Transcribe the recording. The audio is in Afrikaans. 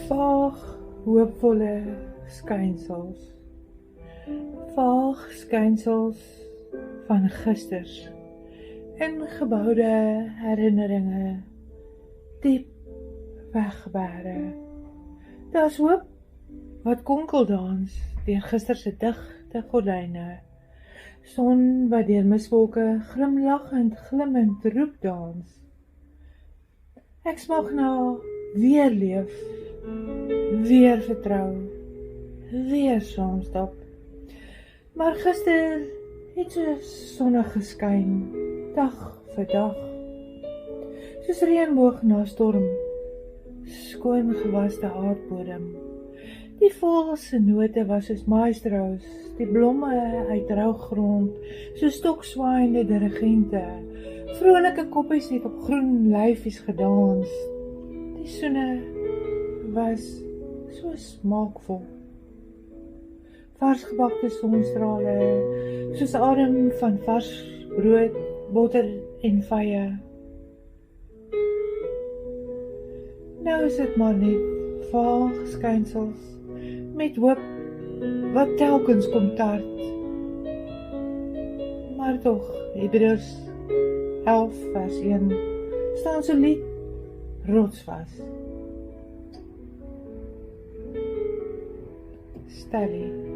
Vaag, hoopvolle skynsels. Vaag skynsels van gisters. Ingebouwde herinneringe. Diep weggebare. Daar's hoop wat konkeldans deur gister se digte gordyne. Son wat deur miswolke glimlachend glimmend roep dans. Ek smag na weer leef, weer vertrou, weer saamstap. Maar gister het so sonnig geskyn, dag vir dag. Soos reënboog na storm, skoon gewaste aardbodem. Die voël se note was soos maestros, die blomme uit rou grond, so stokswaaiende dirigente. Vrolike koppies het op groen lyfies gedans. Die soene was so smaakvol. Varsgebakte sonstrale, soos adem van vars brood, botter en vye. Nou is dit maar net vaag skynsels, met hoop wat telkens kom tart. Maar tog, Hebreërs 11 vers 1 staan solied rotsvas. Stellie.